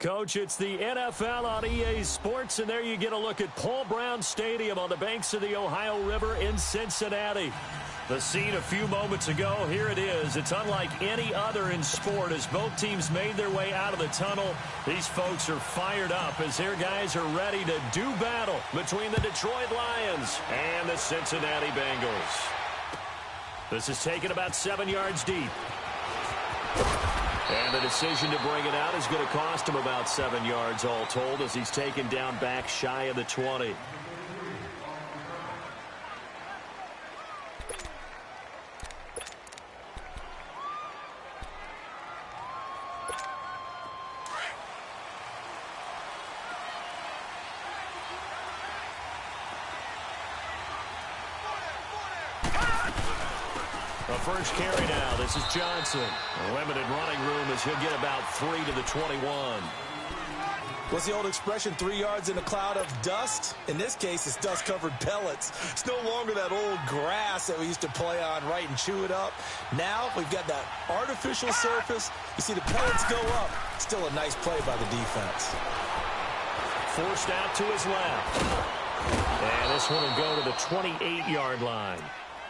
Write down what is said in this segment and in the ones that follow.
Coach, it's the NFL on EA Sports, and there you get a look at Paul Brown Stadium on the banks of the Ohio River in Cincinnati. The scene a few moments ago, here it is. It's unlike any other in sport as both teams made their way out of the tunnel. These folks are fired up as their guys are ready to do battle between the Detroit Lions and the Cincinnati Bengals. This is taken about 7 yards deep. And the decision to bring it out is going to cost him about 7 yards all told as he's taken down back shy of the 20. First carry now. This is Johnson. A limited running room as he'll get about 3 to the 21. What's the old expression, 3 yards in a cloud of dust? In this case, it's dust-covered pellets. It's no longer that old grass that we used to play on, right, and chew it up. Now we've got that artificial surface. You see the pellets go up. Still a nice play by the defense. Forced out to his left. And this one will go to the 28-yard line.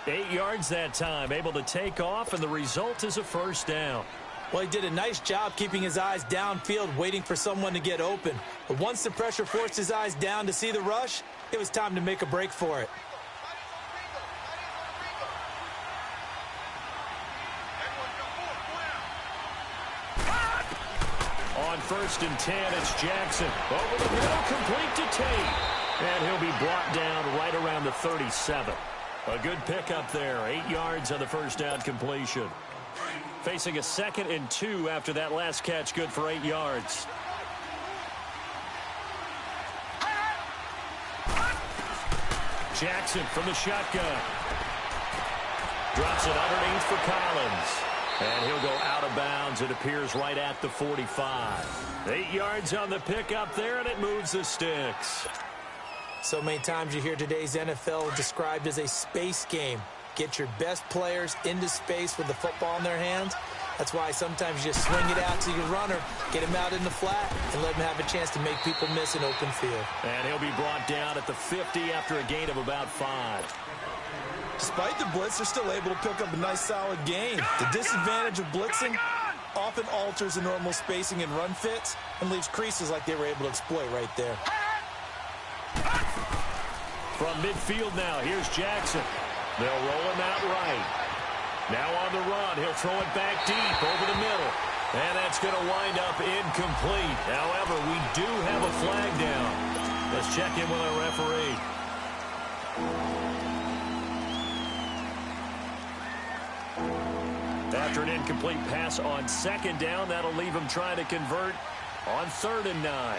8 yards that time, able to take off, and the result is a first down. Well, he did a nice job keeping his eyes downfield, waiting for someone to get open. But once the pressure forced his eyes down to see the rush, it was time to make a break for it. On 1st and 10, it's Jackson. Over the middle, complete to Tate. And he'll be brought down right around the 37. A good pickup there. 8 yards on the first down completion. Facing a 2nd and 2 after that last catch, good for 8 yards. Jackson from the shotgun. Drops it underneath for Collins. And he'll go out of bounds. It appears right at the 45. 8 yards on the pickup there, and it moves the sticks. So many times you hear today's NFL described as a space game. Get your best players into space with the football in their hands. That's why sometimes you just swing it out to your runner, get him out in the flat, and let him have a chance to make people miss an open field. And he'll be brought down at the 50 after a gain of about 5. Despite the blitz, they're still able to pick up a nice solid gain. The disadvantage of blitzing often alters the normal spacing and run fits and leaves creases like they were able to exploit right there. From midfield now, here's Jackson. They'll roll him out right. Now on the run, he'll throw it back deep over the middle. And that's going to wind up incomplete. However, we do have a flag down. Let's check in with our referee. After an incomplete pass on 2nd down, that'll leave him trying to convert on 3rd and 9.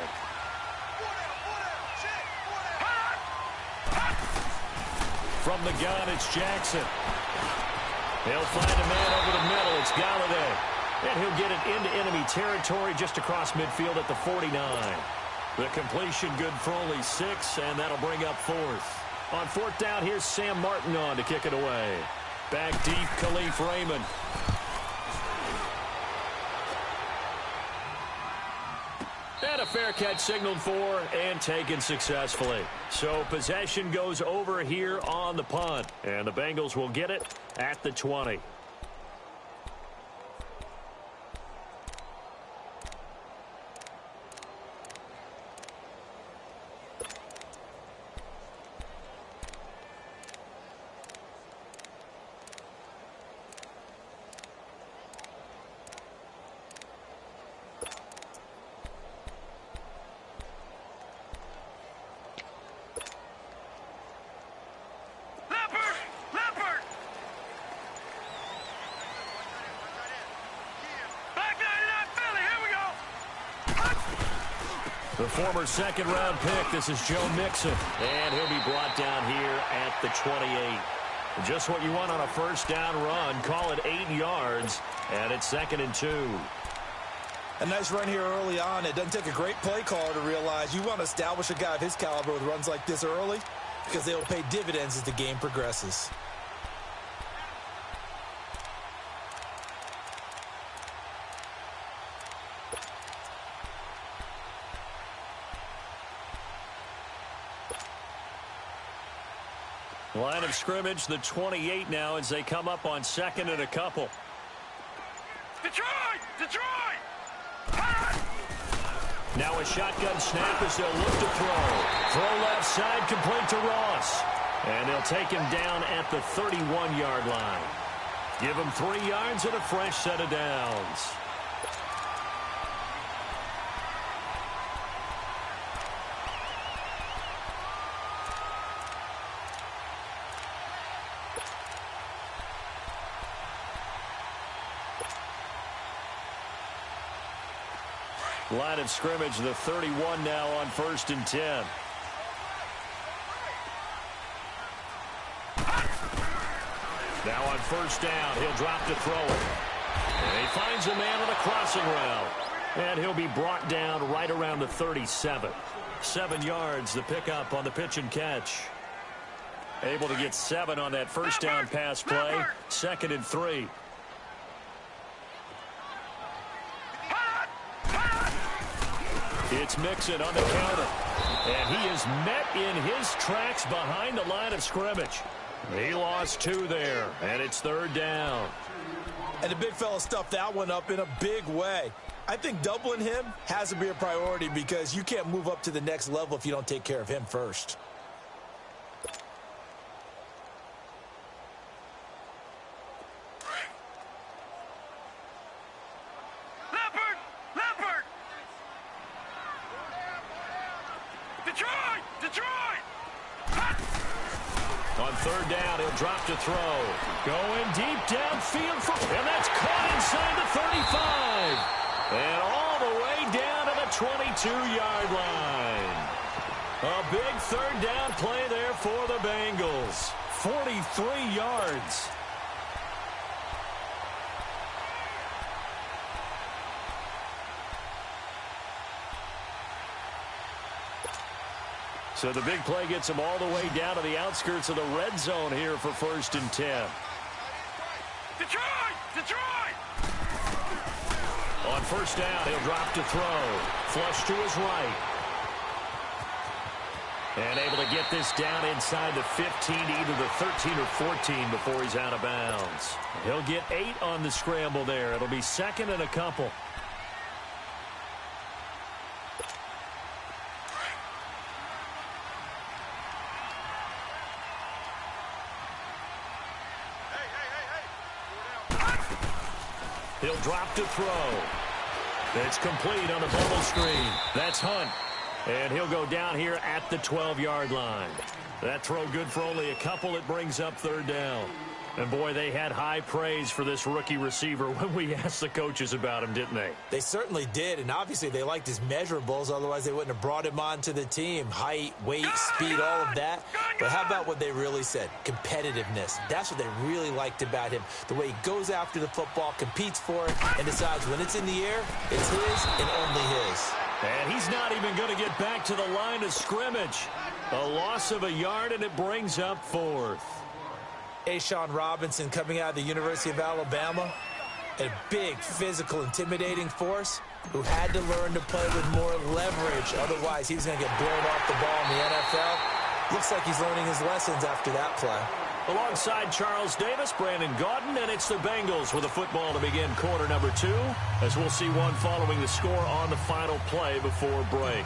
From the gun, it's Jackson. They'll find a man over the middle. It's Galladay. And he'll get it into enemy territory just across midfield at the 49. The completion good for only 6, and that'll bring up 4th. On 4th down, here's Sam Martin on to kick it away. Back deep, Khalif Raymond. And a fair catch signaled for and taken successfully. So possession goes over here on the punt. And the Bengals will get it at the 20. The former 2nd-round pick, this is Joe Mixon. And he'll be brought down here at the 28. Just what you want on a first down run. Call it 8 yards, and it's 2nd and 2. A nice run here early on. It doesn't take a great play caller to realize you want to establish a guy of his caliber with runs like this early because they will pay dividends as the game progresses. Line of scrimmage, the 28 now as they come up on second and a couple. Detroit! Detroit! Now a shotgun snap as they'll look to throw. Throw left side, complete to Ross. And they'll take him down at the 31-yard line. Give him 3 yards and a fresh set of downs. Line of scrimmage, the 31 now on 1st and 10. Now on 1st down, he'll drop to throw it. And he finds a man on a crossing route. And he'll be brought down right around the 37. 7 yards, the pickup on the pitch and catch. Able to get 7 on that 1st down pass play. 2nd and 3. It's Mixon on the counter. And he is met in his tracks behind the line of scrimmage. He lost 2 there, and it's 3rd down. And the big fella stuffed that one up in a big way. I think doubling him has to be a priority because you can't move up to the next level if you don't take care of him first. Detroit! Detroit! On 3rd down, he'll drop to throw. Going deep downfield, and that's caught inside the 35. And all the way down to the 22-yard line. A big 3rd down play there for the Bengals. 43 yards. So the big play gets him all the way down to the outskirts of the red zone here for 1st and 10. Detroit! Detroit! On 1st down, he'll drop to throw. Flush to his right. And able to get this down inside the 15, either the 13 or 14 before he's out of bounds. He'll get 8 on the scramble there. It'll be 2nd and a couple. He'll drop to throw. It's complete on the bubble screen. That's Hunt. And he'll go down here at the 12-yard line. That throw good for only a couple. It brings up 3rd down. And, boy, they had high praise for this rookie receiver when we asked the coaches about him, didn't they? They certainly did, and obviously they liked his measurables. Otherwise, they wouldn't have brought him onto the team. Height, weight, speed, all of that. But how about what they really said? Competitiveness. That's what they really liked about him. The way he goes after the football, competes for it, and decides when it's in the air, it's his and only his. And he's not even going to get back to the line of scrimmage. A loss of a yard, and it brings up 4th. Ashawn Robinson coming out of the University of Alabama, a big, physical, intimidating force who had to learn to play with more leverage. Otherwise, he was going to get blown off the ball in the NFL. Looks like he's learning his lessons after that play. Alongside Charles Davis, Brandon Gaudin, and it's the Bengals with the football to begin quarter number 2, as we'll see one following the score on the final play before break.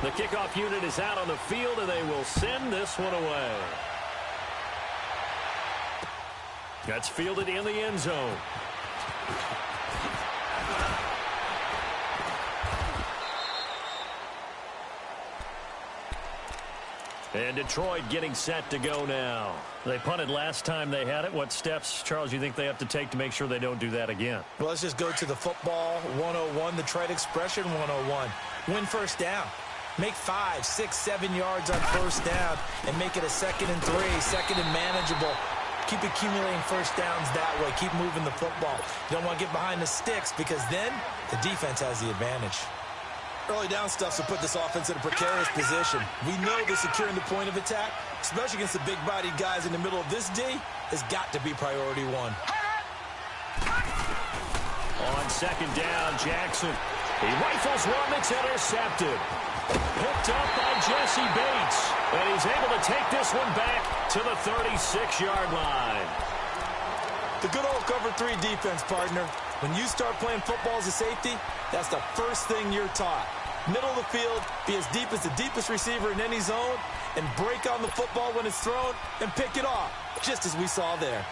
The kickoff unit is out on the field, and they will send this one away. That's fielded in the end zone. And Detroit getting set to go now. They punted last time they had it. What steps, Charles, you think they have to take to make sure they don't do that again? Well, let's just go to the football 101, the trade expression 101. Win 1st down. Make 5, 6, 7 yards on 1st down and make it a 2nd and 3, 2nd and manageable. Keep accumulating 1st downs that way. Keep moving the football. You don't want to get behind the sticks because then the defense has the advantage. Early down stuff to put this offense in a precarious position. We know that securing the point of attack, especially against the big-bodied guys in the middle of this D, has got to be priority 1. On 2nd down, Jackson. He rifles one that's intercepted. Picked up by Jesse Bates. And he's able to take this one back to the 36-yard line. The good old cover 3 defense, partner. When you start playing football as a safety, that's the first thing you're taught. Middle of the field, be as deep as the deepest receiver in any zone, and break on the football when it's thrown and pick it off, just as we saw there.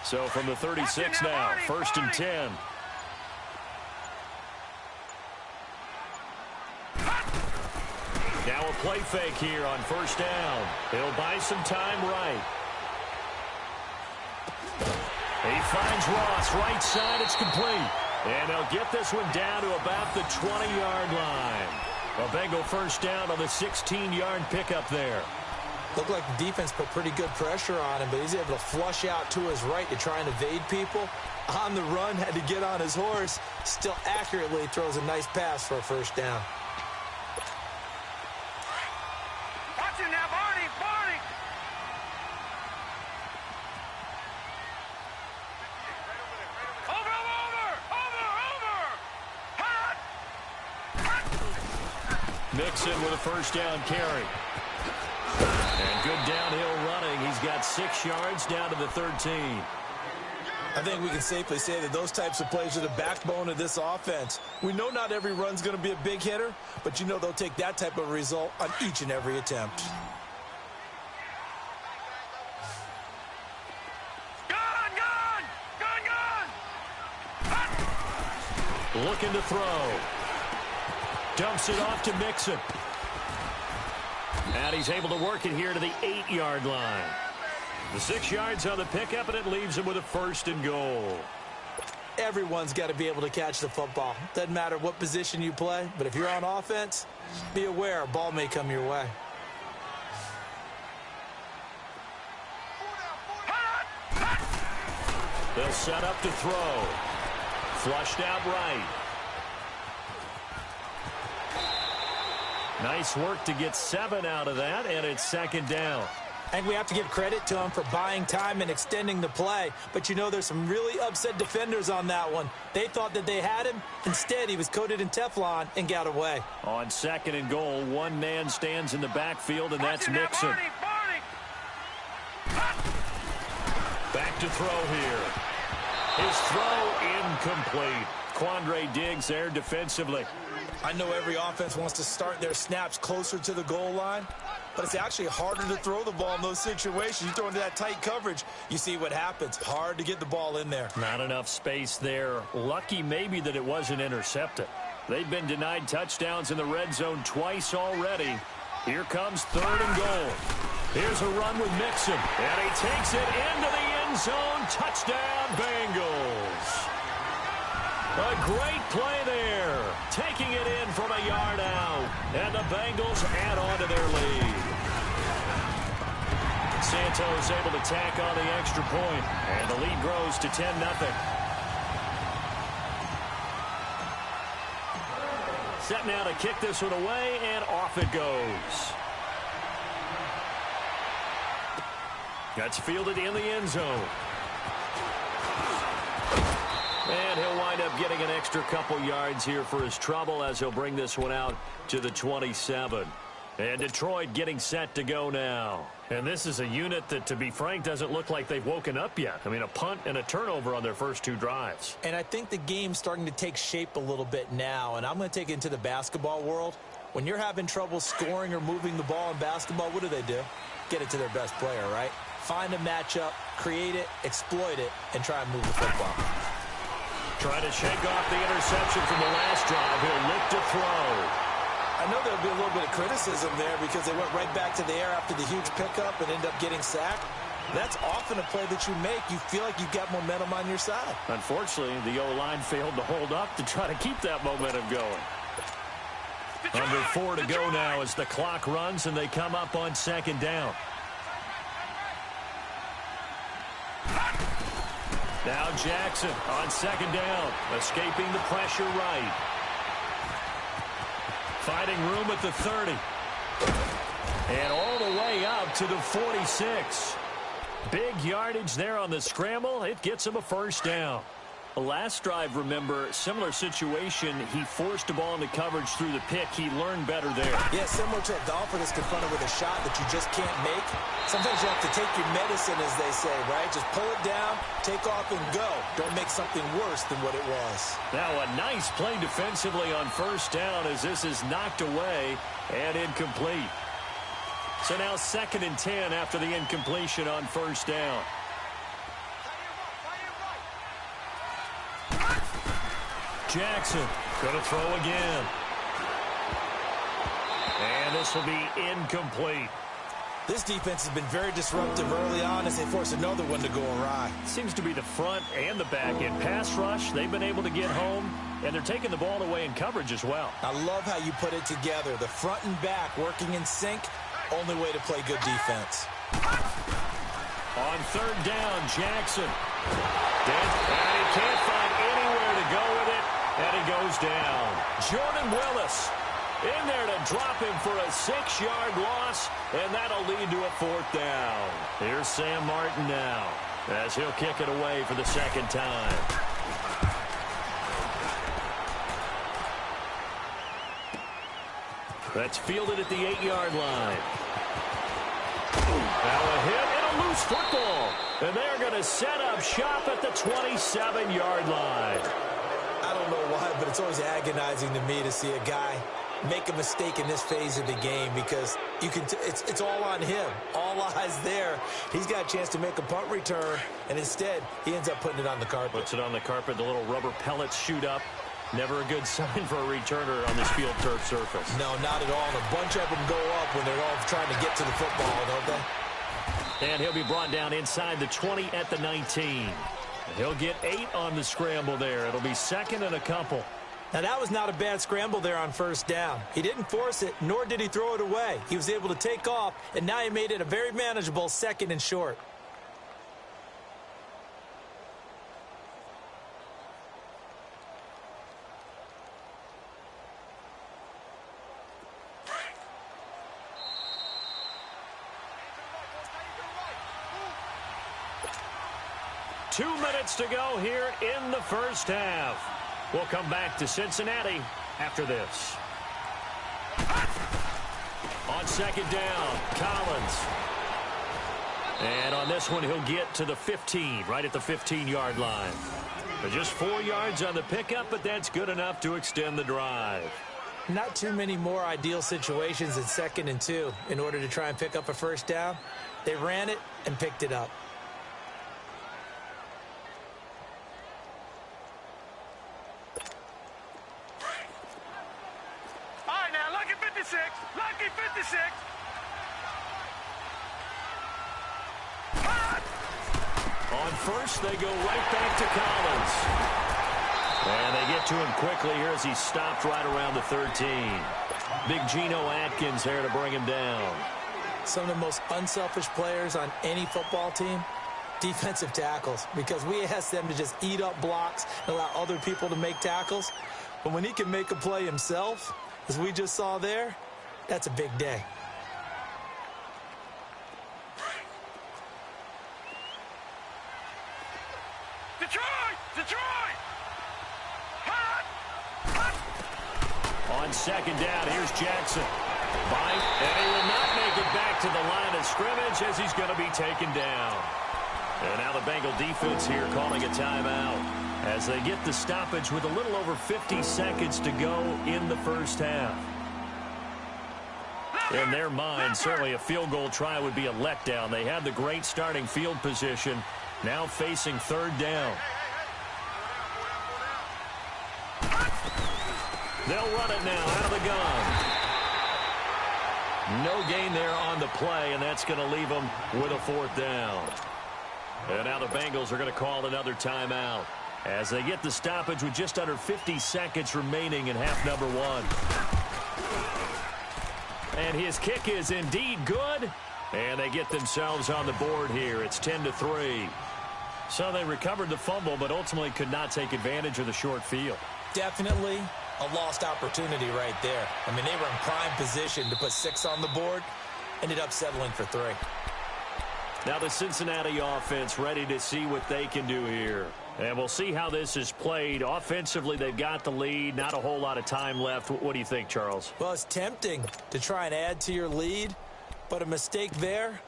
So from the 36 now, 1st and 10. Now a play fake here on 1st down. He'll buy some time right. He finds Ross, right side, it's complete. And they'll get this one down to about the 20-yard line. A Bengal 1st down on the 16-yard pickup there. Looked like the defense put pretty good pressure on him, but he's able to flush out to his right to try and evade people. On the run, had to get on his horse. Still accurately throws a nice pass for a 1st down. Watch it now, Barney, Barney. Over. Mixon with a 1st down carry. And good downhill running. He's got 6 yards down to the 13. I think we can safely say that those types of plays are the backbone of this offense. We know not every run's going to be a big hitter, but you know they'll take that type of result on each and every attempt. Gun! Looking to throw. Dumps it off to Mixon. And he's able to work it here to the 8-yard line. The 6 yards on the pickup, and it leaves him with a 1st and goal. Everyone's got to be able to catch the football. Doesn't matter what position you play, but if you're on offense, be aware a ball may come your way. They'll set up to throw. Flushed out right. Nice work to get 7 out of that, and it's 2nd down. I think we have to give credit to him for buying time and extending the play. But you know there's some really upset defenders on that one. They thought that they had him. Instead, he was coated in Teflon and got away. On 2nd and goal, one man stands in the backfield, and that's Mixon. Back to throw here. His throw incomplete. Quandre Diggs there defensively. I know every offense wants to start their snaps closer to the goal line, but it's actually harder to throw the ball in those situations. You throw into that tight coverage, you see what happens. Hard to get the ball in there. Not enough space there. Lucky maybe that it wasn't intercepted. They've been denied touchdowns in the red zone twice already. Here comes 3rd and goal. Here's a run with Mixon, and he takes it into the end zone. Touchdown, Bengals. A great play there, taking it in from a yard out, and the Bengals add on to their lead. Santos able to tack on the extra point, and the lead grows to 10-0. Set now to kick this one away, and off it goes. That's fielded in the end zone. And he'll wind up getting an extra couple yards here for his trouble as he'll bring this one out to the 27. And Detroit getting set to go now. And this is a unit that, to be frank, doesn't look like they've woken up yet. I mean, a punt and a turnover on their first 2 drives. And I think the game's starting to take shape a little bit now, and I'm going to take it into the basketball world. When you're having trouble scoring or moving the ball in basketball, what do? Get it to their best player, right? Find a matchup, create it, exploit it, and try and move the football. Trying to shake off the interception from the last drive. He'll look to throw. I know there'll be a little bit of criticism there because they went right back to the air after the huge pickup and end up getting sacked. That's often a play that you make. You feel like you've got momentum on your side. Unfortunately, the O-line failed to hold up to try to keep that momentum going. Under 4 to go now as the clock runs and they come up on 2nd down. Now Jackson on second down, escaping the pressure right. Finding room at the 30. And all the way up to the 46. Big yardage there on the scramble. It gets him a first down. Last drive, remember, similar situation. He forced the ball into coverage through the pick. He learned better there. Yeah, similar to a golfer that's confronted with a shot that you just can't make. Sometimes you have to take your medicine, as they say, right? Just pull it down, take off, and go. Don't make something worse than what it was. Now a nice play defensively on first down as this is knocked away and incomplete. So now 2nd and 10 after the incompletion on first down. Jackson going to throw again. And this will be incomplete. This defense has been very disruptive early on as they force another one to go awry. Seems to be the front and the back end. Pass rush, they've been able to get home, and they're taking the ball away in coverage as well. I love how you put it together. The front and back working in sync, only way to play good defense. On 3rd down, Jackson. And he can't find anywhere to go with it, and he goes down. Jordan Willis in there to drop him for a 6-yard loss, and that'll lead to a 4th down. Here's Sam Martin now as he'll kick it away for the 2nd time. That's fielded at the 8-yard line. Now a hit and a loose football, and they're going to set up shop at the 27-yard line. I don't know why, but it's always agonizing to me to see a guy make a mistake in this phase of the game because you can. It's all on him. All eyes there. He's got a chance to make a punt return, and instead he ends up putting it on the carpet. Puts it on the carpet. The little rubber pellets shoot up. Never a good sign for a returner on this field turf surface. No, not at all. And a bunch of them go up when they're all trying to get to the football, don't they? And he'll be brought down inside the 20 at the 19. He'll get 8 on the scramble there. It'll be 2nd and a couple. Now, that was not a bad scramble there on first down. He didn't force it, nor did he throw it away. He was able to take off, and now he made it a very manageable 2nd and short. Two minutes to go here in the first half. We'll come back to Cincinnati after this. On 2nd down, Collins. And on this one, he'll get to the 15, right at the 15-yard line. But just 4 yards on the pickup, but that's good enough to extend the drive. Not too many more ideal situations in 2nd and 2 in order to try and pick up a first down. They ran it and picked it up. Lucky 56. On first, they go right back to Collins. And they get to him quickly here as he stopped right around the 13. Big Geno Atkins there to bring him down. Some of the most unselfish players on any football team, defensive tackles, because we ask them to just eat up blocks and allow other people to make tackles. But when he can make a play himself, as we just saw there, that's a big day. Detroit! Detroit! Hot! On 2nd down, here's Jackson. Bite, and he will not make it back to the line of scrimmage as he's going to be taken down. And now the Bengal defense here calling a timeout as they get the stoppage with a little over 50 seconds to go in the first half. In their mind, certainly a field goal try would be a letdown. They had the great starting field position, now facing 3rd down. They'll run it now out of the gun. No gain there on the play, and that's going to leave them with a 4th down. And now the Bengals are going to call another timeout as they get the stoppage with just under 50 seconds remaining in half number 1. And his kick is indeed good, and they get themselves on the board here. It's 10-3. So they recovered the fumble, but ultimately could not take advantage of the short field. Definitely a lost opportunity right there. I mean, they were in prime position to put 6 on the board. Ended up settling for 3. Now the Cincinnati offense ready to see what they can do here. And we'll see how this is played. Offensively, they've got the lead. Not a whole lot of time left. What do you think, Charles? Well, it's tempting to try and add to your lead, but a mistake there,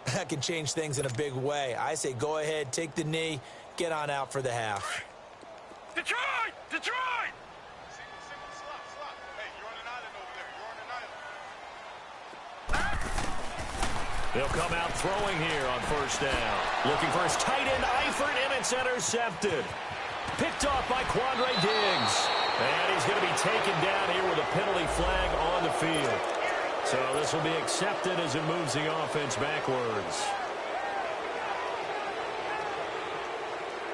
that can change things in a big way. I say go ahead, take the knee, get on out for the half. Detroit! Detroit! They'll come out throwing here on first down. Looking for his tight end, Eifert, and it's intercepted. Picked off by Quandre Diggs. And he's going to be taken down here with a penalty flag on the field. So this will be accepted as it moves the offense backwards.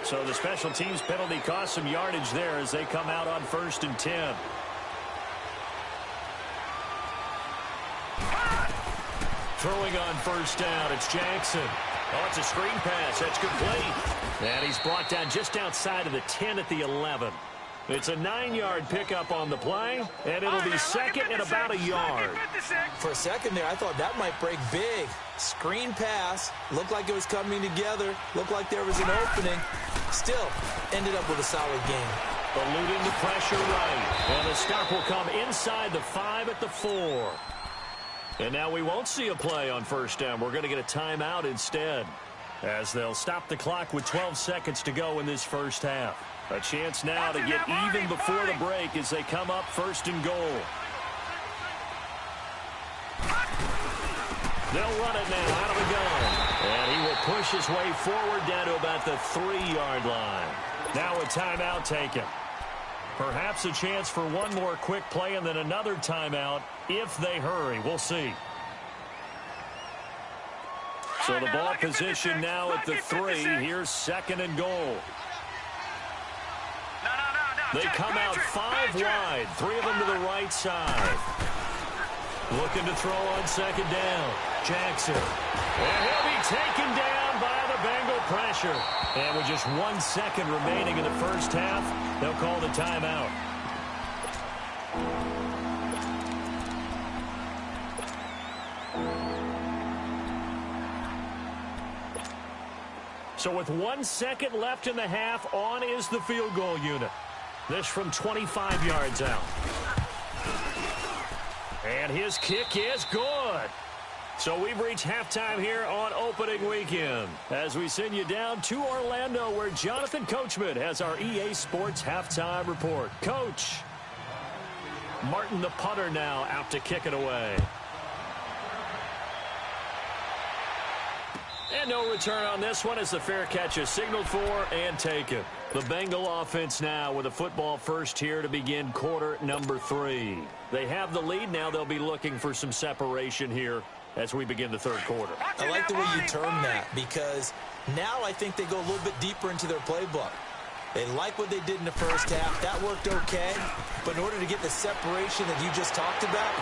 So the special teams penalty cost some yardage there as they come out on 1st and 10. Throwing on first down, it's Jackson. Oh, it's a screen pass. That's complete. And he's brought down just outside of the 10 at the 11. It's a 9-yard pickup on the play, and it'll be second and about a yard. For a second there, I thought that might break big. Screen pass. Looked like it was coming together. Looked like there was an opening. Still, ended up with a solid game. Eluding the pressure right. And the stop will come inside the 5 at the 4. And now we won't see a play on first down. We're going to get a timeout instead, as they'll stop the clock with 12 seconds to go in this first half. A chance now to get even before the break as they come up 1st and goal. They'll run it now out of the gun. And he will push his way forward down to about the 3-yard line. Now a timeout taken. Perhaps a chance for one more quick play and then another timeout if they hurry. We'll see. So the ball position now at the 3. Here's 2nd and goal. They come out 5 wide. 3 of them to the right side. Looking to throw on 2nd down. Jackson. And he'll be taken down by the Bengal pressure. And with just 1 second remaining in the first half, they'll call the timeout. So with 1 second left in the half, on is the field goal unit. This from 25 yards out. And his kick is good. So we've reached halftime here on opening weekend as we send you down to Orlando where Jonathan Coachman has our EA Sports halftime report. Coach, Martin the punter now out to kick it away. And no return on this one as the fair catch is signaled for and taken. The Bengal offense now with a football first here to begin quarter number 3. They have the lead now. They'll be looking for some separation here as we begin the 3rd quarter. I like the way you term that because now I think they go a little bit deeper into their playbook. They like what they did in the first half. That worked okay. But in order to get the separation that you just talked about,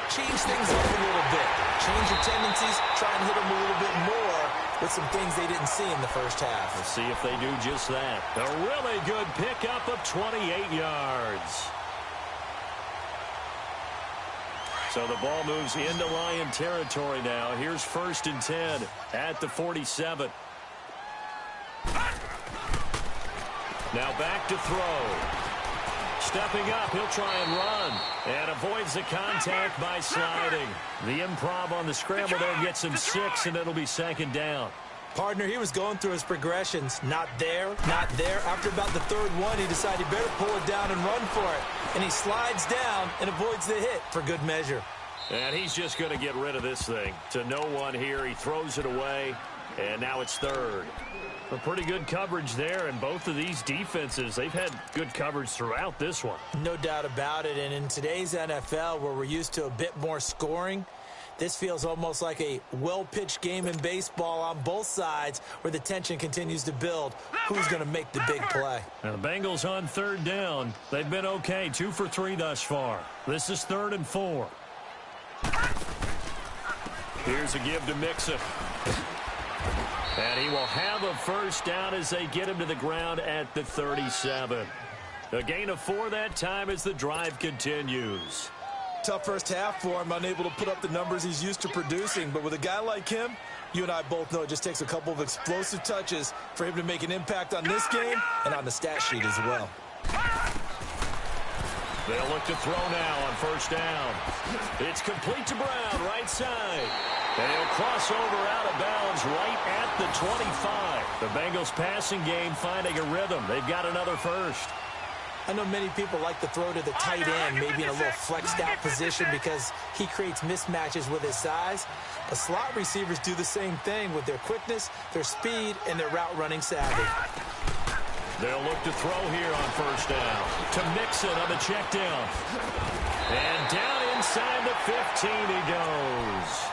change things up a little bit. Change your tendencies. Try and hit them a little bit more with some things they didn't see in the first half. We'll see if they do just that. A really good pickup of 28 yards. So the ball moves into Lion territory now. Here's 1st and 10 at the 47. Now back to throw. Stepping up, he'll try and run. And avoids the contact by sliding. The improv on the scramble there gets him 6, and it'll be 2nd down. Partner, he was going through his progressions. Not there, not there. After about the 3rd one, he decided he better pull it down and run for it. And he slides down and avoids the hit for good measure. And he's just going to get rid of this thing. To no one here, he throws it away, and now it's 3rd. A pretty good coverage there, and both of these defenses, they've had good coverage throughout this one. No doubt about it, and in today's NFL, where we're used to a bit more scoring, this feels almost like a well-pitched game in baseball on both sides where the tension continues to build. Who's going to make the big play? Now the Bengals on 3rd down. They've been okay, 2 for 3 thus far. This is 3rd and 4. Here's a give to Mixon. And And he will have a first down as they get him to the ground at the 37. A gain of 4 that time as the drive continues. Tough first half for him, unable to put up the numbers he's used to producing. But with a guy like him, you and I both know it just takes a couple of explosive touches for him to make an impact on this game and on the stat sheet as well. They'll look to throw now on first down. It's complete to Brown, right side. And he'll cross over out of bounds right at the 25. The Bengals passing game finding a rhythm. They've got another first. I know many people like to throw to the tight end, maybe in a little flexed out position because he creates mismatches with his size. But slot receivers do the same thing with their quickness, their speed, and their route running savvy. They'll look to throw here on first down. To Mixon on the check down. And down inside the 15 he goes.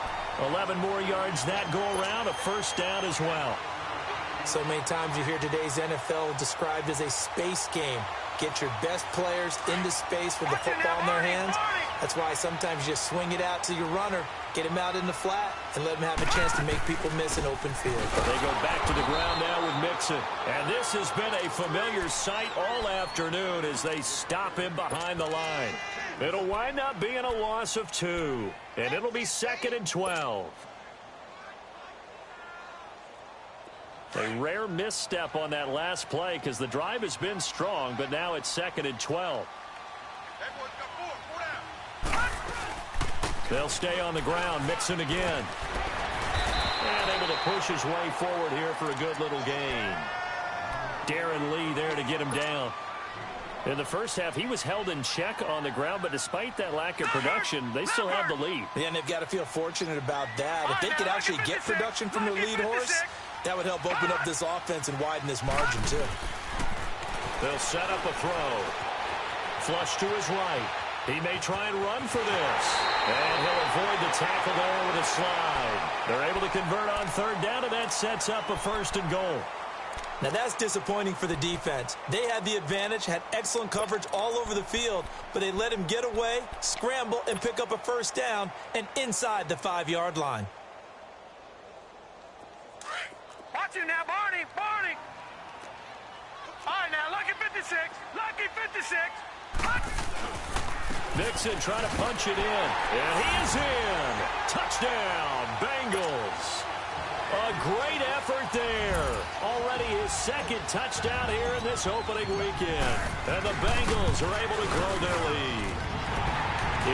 11 more yards that go around, a first down as well. So many times you hear today's NFL described as a space game. Get your best players into space with the football in their hands. That's why sometimes you just swing it out to your runner, get him out in the flat, and let him have a chance to make people miss an open field. They go back to the ground now with Mixon. And this has been a familiar sight all afternoon as they stop him behind the line. It'll wind up being a loss of 2, and it'll be 2nd and 12. A rare misstep on that last play because the drive has been strong, but now it's 2nd and 12. They'll stay on the ground. Mixon again. And able to push his way forward here for a good little gain. Darren Lee there to get him down. In the first half, he was held in check on the ground, but despite that lack of production, they still have the lead. Yeah, and they've got to feel fortunate about that. If they could actually get production from their lead horse, that would help open up this offense and widen this margin, too. They'll set up a throw. Flush to his right. He may try and run for this. And he'll avoid the tackle there with a slide. They're able to convert on third down, and that sets up a 1st and goal. Now that's disappointing for the defense. They had the advantage, had excellent coverage all over the field, but they let him get away, scramble, and pick up a first down, and inside the 5-yard line. Watch him now, Barney, Barney. All right, now, lucky 56, lucky 56. Mixon trying to punch it in. And he is in. Touchdown, Bengals. A great effort there. Already his 2nd touchdown here in this opening weekend. And the Bengals are able to grow their lead.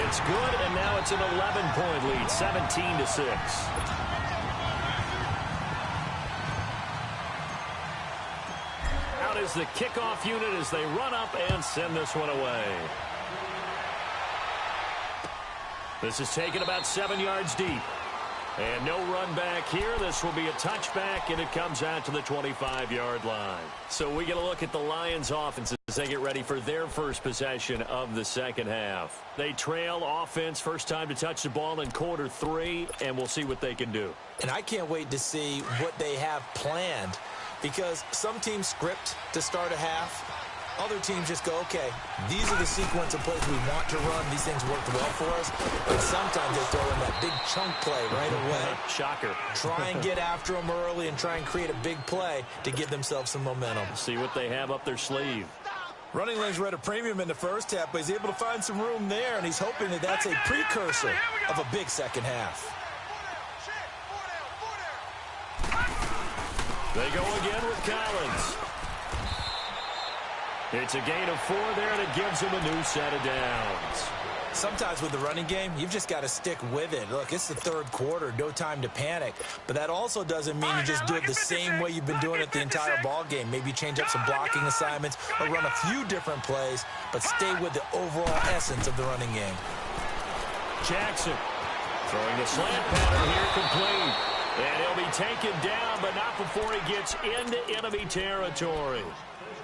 It's good, and now it's an 11-point lead, 17-6. Out is the kickoff unit as they run up and send this one away. This is taken about 7 yards deep. And no run back here. This will be a touchback, and it comes out to the 25-yard line. So we get a look at the Lions offense as they get ready for their first possession of the second half. They trail offense, first time to touch the ball in quarter 3, and we'll see what they can do. And I can't wait to see what they have planned, because some teams script to start a half. Other teams just go, okay, these are the sequence of plays we want to run. These things worked well for us. But sometimes they throw in that big chunk play right away. Shocker. Try and get after them early and try and create a big play to give themselves some momentum. See what they have up their sleeve. Running lanes were at a premium in the first half, but he's able to find some room there, and he's hoping that that's a precursor of a big second half. They go again with Collins. It's a gain of 4 there, and it gives him a new set of downs. Sometimes with the running game, you've just got to stick with it. Look, it's the third quarter, no time to panic. But that also doesn't mean you just do it the same way you've been doing it the entire ball game. Maybe change up some blocking assignments or run a few different plays, but stay with the overall essence of the running game. Jackson throwing the slant pattern here complete. And he'll be taken down, but not before he gets into enemy territory.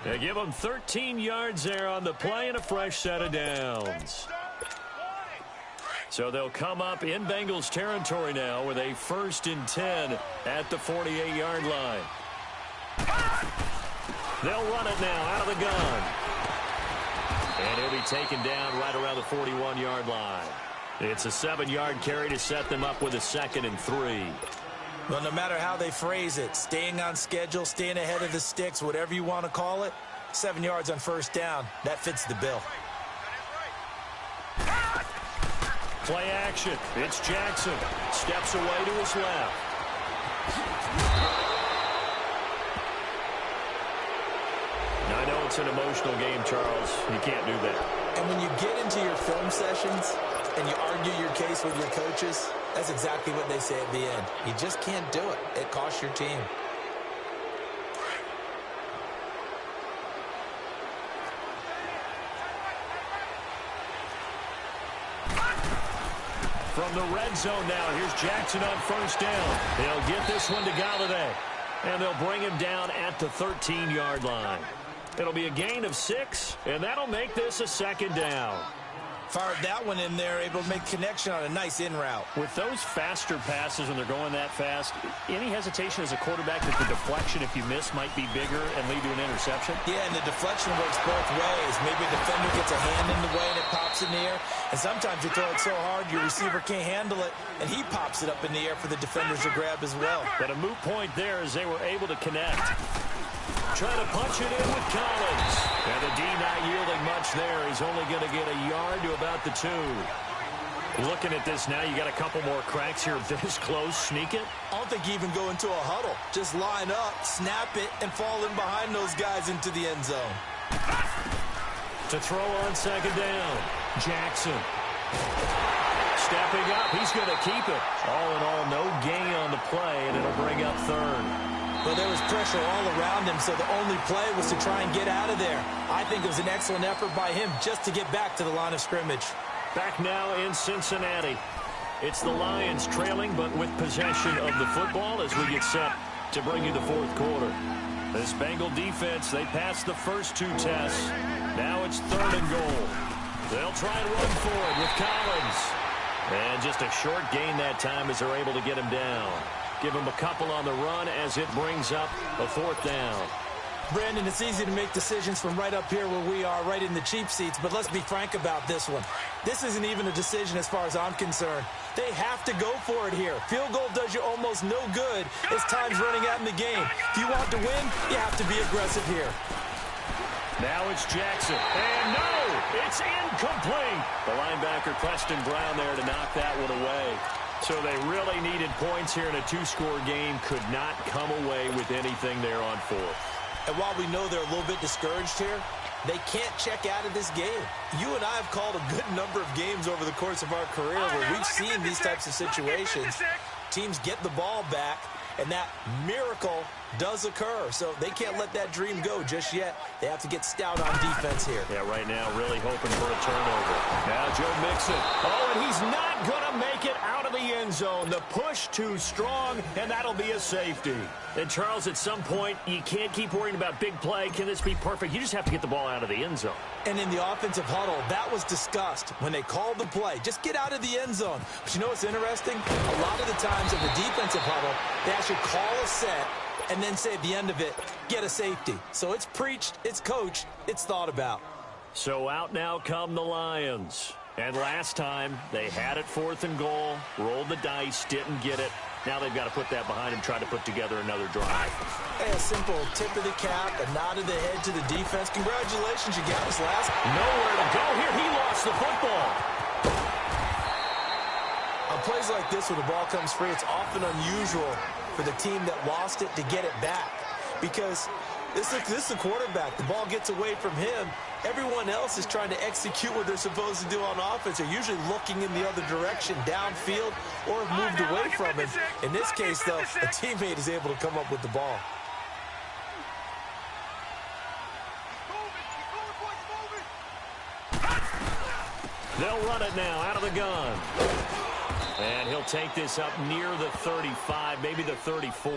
They give him 13 yards there on the play and a fresh set of downs. So they'll come up in Bengals territory now with a 1st and 10 at the 48-yard line. They'll run it now out of the gun. And he'll be taken down right around the 41-yard line. It's a 7-yard carry to set them up with a 2nd and 3. Well, no matter how they phrase it, staying on schedule, staying ahead of the sticks, whatever you want to call it, 7 yards on first down, that fits the bill. Play action. It's Jackson. Steps away to his left. Now, I know it's an emotional game, Charles. You can't do that. And when you get into your film sessions and you argue your case with your coaches, that's exactly what they say at the end. You just can't do it. It costs your team. From the red zone now, here's Jackson on first down. They'll get this one to Galladay. And they'll bring him down at the 13-yard line. It'll be a gain of 6, and that'll make this a second down. Fired that one in there, able to make connection on a nice in route. With those faster passes when they're going that fast, any hesitation as a quarterback that the deflection, if you miss, might be bigger and lead to an interception? Yeah, and the deflection works both ways. Maybe a defender gets a hand in the way and it pops in the air. And sometimes you throw it so hard your receiver can't handle it, and he pops it up in the air for the defenders to grab as well. But a moot point there as they were able to connect. Trying to punch it in with Collins. And the D not yielding much there. He's only going to get a yard to about the 2. Looking at this now, you got a couple more cracks here this close. Sneak it. I don't think you even go into a huddle. Just line up, snap it, and fall in behind those guys into the end zone. To throw on second down. Jackson. Stepping up. He's going to keep it. All in all, no gain on the play, and it'll bring up third. Well, there was pressure all around him, so the only play was to try and get out of there. I think it was an excellent effort by him just to get back to the line of scrimmage. Back now in Cincinnati. It's the Lions trailing, but with possession of the football as we get set to bring you the fourth quarter. This Bengal defense, they passed the first 2 tests. Now it's 3rd and goal. They'll try and run for it with Collins. And just a short gain that time as they're able to get him down. Give him a couple on the run as it brings up a 4th down. Brandon, it's easy to make decisions from right up here where we are, right in the cheap seats, but let's be frank about this one. This isn't even a decision as far as I'm concerned. They have to go for it here. Field goal does you almost no good as time's running out in the game. If you want to win, you have to be aggressive here. Now it's Jackson. And no, it's incomplete. The linebacker, Preston Brown, there to knock that one away. So they really needed points here in a 2-score game. Could not come away with anything there on 4th. And while we know they're a little bit discouraged here, they can't check out of this game. You and I have called a good number of games over the course of our career where we've seen these types of situations. Teams get the ball back, and that miracle does occur. So they can't let that dream go just yet. They have to get stout on defense here. Yeah, right now really hoping for a turnover. Now Joe Mixon. Oh, and he's not going to make it out of the end zone. The push too strong, and that'll be a safety. And, Charles, at some point, you can't keep worrying about big play. Can this be perfect? You just have to get the ball out of the end zone. And in the offensive huddle, that was discussed when they called the play. Just get out of the end zone. But you know what's interesting? A lot of the times in the defensive huddle, they actually call a set and then say at the end of it, get a safety. So it's preached, it's coached, it's thought about. So out now come the Lions. And last time, they had it 4th and goal, rolled the dice, didn't get it. Now they've got to put that behind them, try to put together another drive. Hey, a simple tip of the cap, a nod of the head to the defense. Congratulations, you got us last. Nowhere to go here. He lost the football. On plays like this where the ball comes free, it's often unusual for the team that lost it to get it back. Because this is the quarterback. The ball gets away from him. Everyone else is trying to execute what they're supposed to do on offense. They're usually looking in the other direction, downfield, or have moved away from him. In this case, though, a teammate is able to come up with the ball. They'll run it now out of the gun. And he'll take this up near the 35, maybe the 34.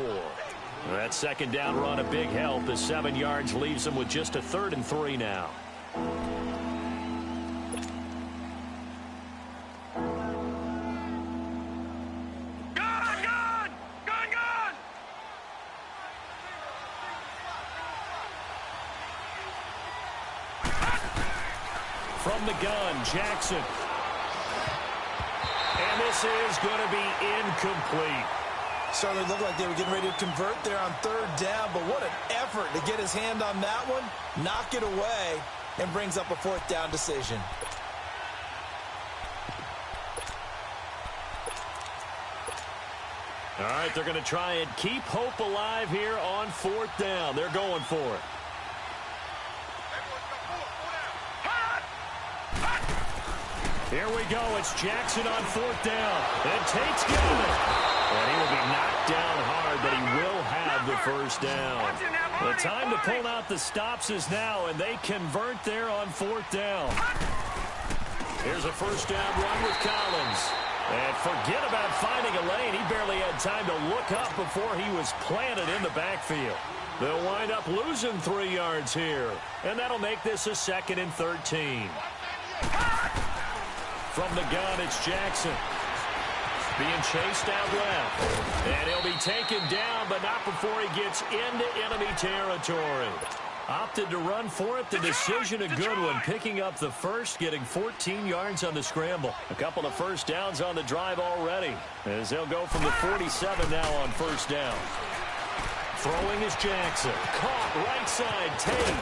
That second down run, a big help. The 7 yards leaves them with just a 3rd and 3 now. From the gun, Jackson. And this is going to be incomplete. Certainly looked like they were getting ready to convert there on third down, but what an effort to get his hand on that one, knock it away, and brings up a fourth down decision. All right, they're going to try and keep hope alive here on fourth down. They're going for it. Here we go. It's Jackson on fourth down. And Tate's getting it. And he will be knocked down hard, but he will have the first down. The time to pull out the stops is now, and they convert there on fourth down. Here's a first down run with Collins. And forget about finding a lane. He barely had time to look up before he was planted in the backfield. They'll wind up losing 3 yards here. And that'll make this a 2nd and 13. From the gun, it's Jackson. Being chased out left. And he'll be taken down, but not before he gets into enemy territory. Opted to run for it. The decision a good one. Picking up the first, getting 14 yards on the scramble. A couple of first downs on the drive already, as they'll go from the 47 now on first down. Throwing is Jackson. Caught right side, Tate.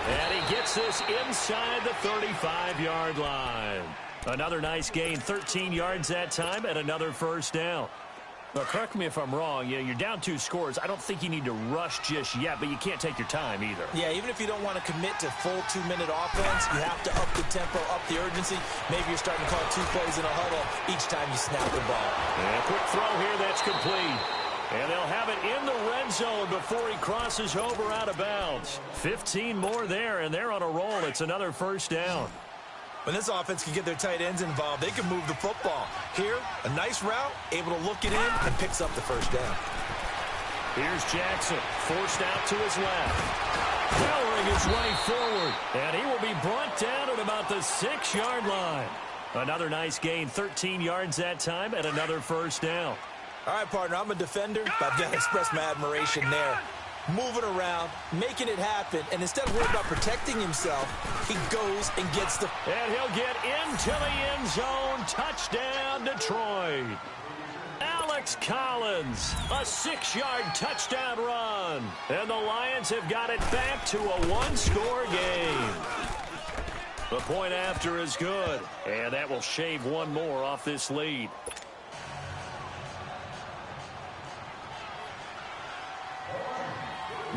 And he gets this inside the 35-yard line. Another nice gain, 13 yards that time, and another first down. Now, correct me if I'm wrong. You're down 2 scores. I don't think you need to rush just yet, but you can't take your time either. Yeah, even if you don't want to commit to full 2-minute offense, you have to up the tempo, up the urgency. Maybe you're starting to call 2 plays in a huddle each time you snap the ball. And a quick throw here, that's complete. And they'll have it in the red zone before he crosses over out of bounds. 15 more there, and they're on a roll. It's another first down. When this offense can get their tight ends involved, they can move the football. Here, a nice route, able to look it in, and picks up the first down. Here's Jackson, forced out to his left. Powering his way forward, and he will be brought down at about the 6-yard line. Another nice gain, 13 yards that time, and another first down. All right, partner, I'm a defender, but I've got to express my admiration there. Moving around, making it happen, and instead of worrying about protecting himself, he goes and gets the... And he'll get into the end zone. Touchdown, Detroit. Alex Collins, a 6-yard touchdown run. And the Lions have got it back to a 1-score game. The point after is good, and that will shave 1 more off this lead.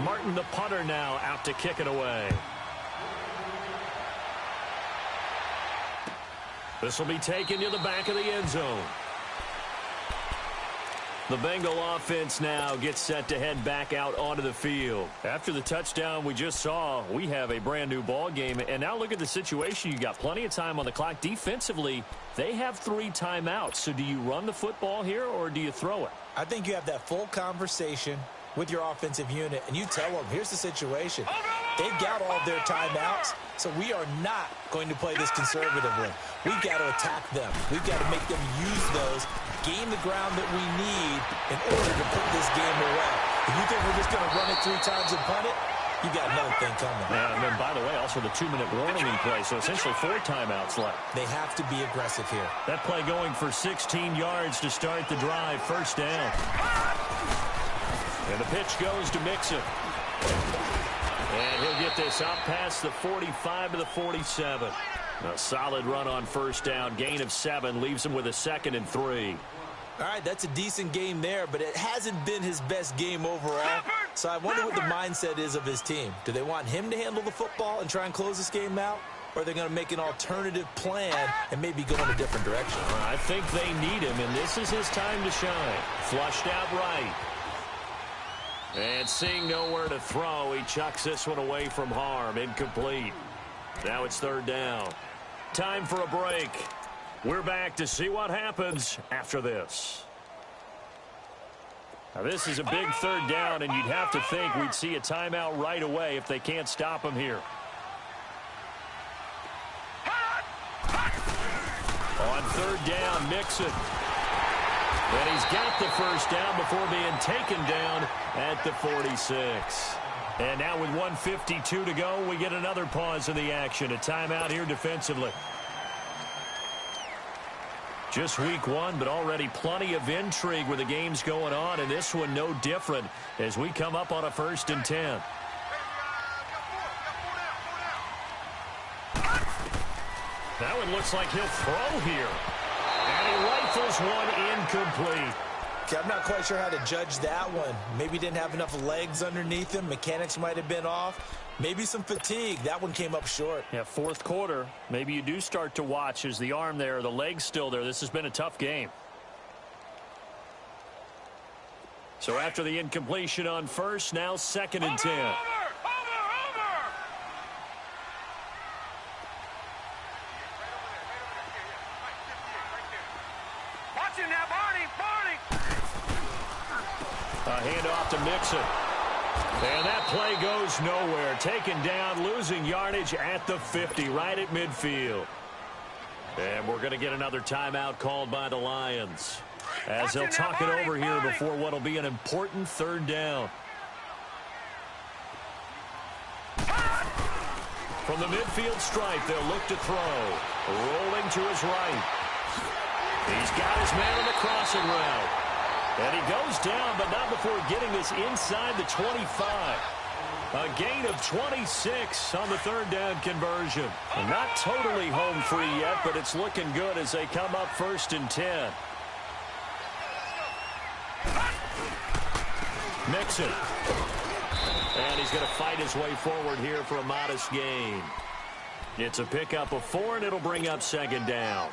Martin, the punter, now out to kick it away. This will be taken to the back of the end zone. The Bengal offense now gets set to head back out onto the field. After the touchdown we just saw, we have a brand new ball game. And now look at the situation. You got plenty of time on the clock. Defensively, they have 3 timeouts. So do you run the football here or do you throw it? I think you have that full conversation with your offensive unit, and you tell them, here's the situation. They've got all their timeouts, so we are not going to play this conservatively. We've got to attack them. We've got to make them use those, gain the ground that we need in order to put this game away. If you think we're just going to run it 3 times and punt it, you got another thing coming. And then, by the way, also the 2-minute warning in play, so essentially 4 timeouts left. They have to be aggressive here. That play going for 16 yards to start the drive, first down. And the pitch goes to Mixon. And he'll get this up past the 45 to the 47. A solid run on first down. Gain of 7 leaves him with a 2nd and 3. All right, that's a decent game there, but it hasn't been his best game overall. So I wonder what the mindset is of his team. Do they want him to handle the football and try and close this game out? Or are they going to make an alternative plan and maybe go in a different direction? I think they need him, and this is his time to shine. Flushed out right. And seeing nowhere to throw, he chucks this one away from harm. Incomplete. Now it's third down. Time for a break. We're back to see what happens after this. Now this is a big third down, and you'd have to think we'd see a timeout right away if they can't stop him here. On third down, Mixon. And he's got the first down before being taken down at the 46. And now with 1:52 to go, we get another pause in the action. A timeout here defensively. Just week one, but already plenty of intrigue where the game's going on, and this one no different as we come up on a 1st and 10. That one looks like he'll throw here. And he rifles one incomplete. Okay, I'm not quite sure how to judge that one. Maybe didn't have enough legs underneath him. Mechanics might have been off. Maybe some fatigue. That one came up short. Yeah, 4th quarter. Maybe you do start to watch as the arm there, the leg's still there. This has been a tough game. So after the incompletion on 1st, now 2nd and 10. Over! Watch him now, Barney! A handoff to Mixon. And that play goes nowhere. Taken down, losing yardage at the 50, right at midfield. And we're going to get another timeout called by the Lions, as they'll talk it over here before what will be an important 3rd down. From the midfield stripe, they'll look to throw. Rolling to his right. He's got his man on the crossing route. And he goes down, but not before getting this inside the 25. A gain of 26 on the 3rd down conversion. And not totally home free yet, but it's looking good as they come up 1st and 10. Mixon. And he's going to fight his way forward here for a modest gain. It's a pickup of 4, and it'll bring up 2nd down.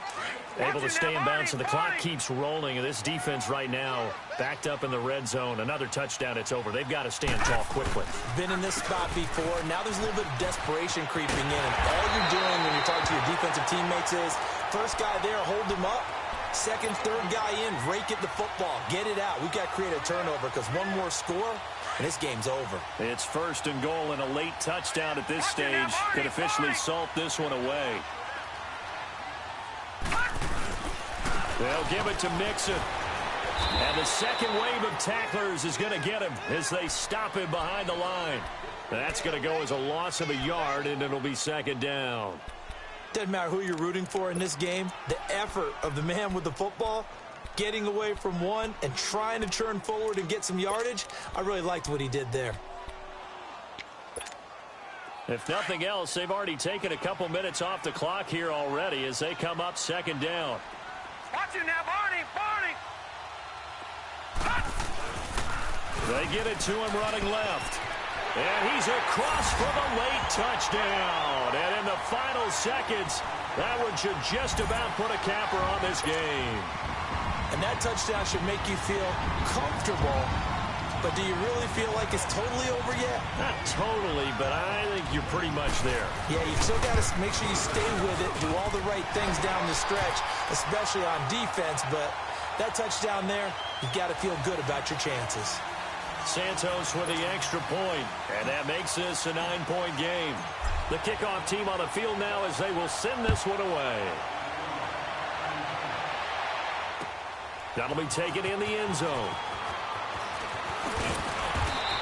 Able to stay in bounds, so the clock keeps rolling, and this defense right now backed up in the red zone. Another touchdown, it's over. They've got to stand tall quickly. Been in this spot before. Now there's a little bit of desperation creeping in, and all you're doing when you're talking to your defensive teammates is, first guy there, hold him up. Second, third guy in, rake at the football. Get it out. We've got to create a turnover because one more score, and this game's over. It's 1st and goal, and a late touchdown at this stage could officially salt this one away. They'll give it to Mixon. And the second wave of tacklers is going to get him as they stop him behind the line. That's going to go as a loss of a yard, and it'll be 2nd down. Doesn't matter who you're rooting for in this game. The effort of the man with the football, getting away from one and trying to turn forward and get some yardage, I really liked what he did there. If nothing else, they've already taken a couple minutes off the clock here already as they come up 2nd down. Watch him now, Barney! They get it to him running left. And he's across for the late touchdown. And in the final seconds, that one should just about put a capper on this game. And that touchdown should make you feel comfortable. But do you really feel like it's totally over yet? Not totally, but I think you're pretty much there. Yeah, you still got to make sure you stay with it, do all the right things down the stretch, especially on defense. But that touchdown there, you've got to feel good about your chances. Santos with the extra point, and that makes this a 9-point game. The kickoff team on the field now as they will send this one away. That'll be taken in the end zone.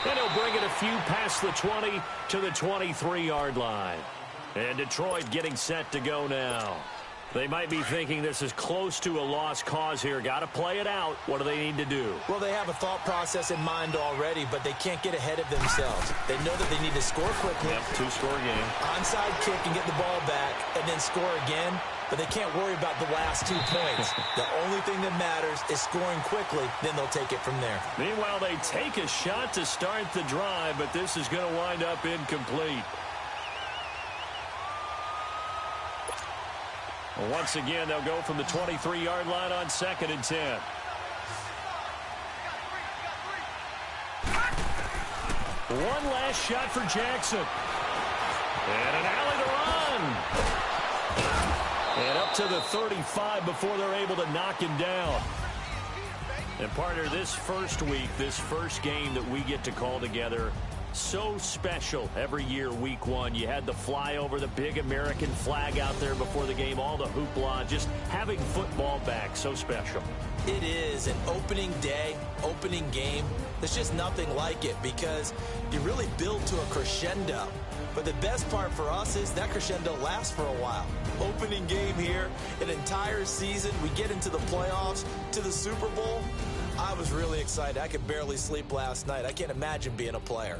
And he'll bring it a few past the 20 to the 23-yard line. And Detroit getting set to go now. They might be thinking this is close to a lost cause here. Got to play it out. What do they need to do? Well, they have a thought process in mind already, but they can't get ahead of themselves. They know that they need to score quickly. Yep, 2-score game. Onside kick and get the ball back and then score again. But they can't worry about the last 2 points. The only thing that matters is scoring quickly. Then they'll take it from there. Meanwhile, they take a shot to start the drive, but this is going to wind up incomplete. Well, once again, they'll go from the 23-yard line on 2nd and 10. One last shot for Jackson. And an alley to run. And up to the 35 before they're able to knock him down. And partner, this first week, this first game that we get to call together, So special every year, week one. You had the flyover, the big American flag out there before the game, all the hoopla, just having football back, so special. It is an opening day, opening game. There's just nothing like it because you really build to a crescendo. But the best part for us is that crescendo lasts for a while. Opening game here, an entire season. We get into the playoffs, to the Super Bowl. I was really excited. I could barely sleep last night. I can't imagine being a player.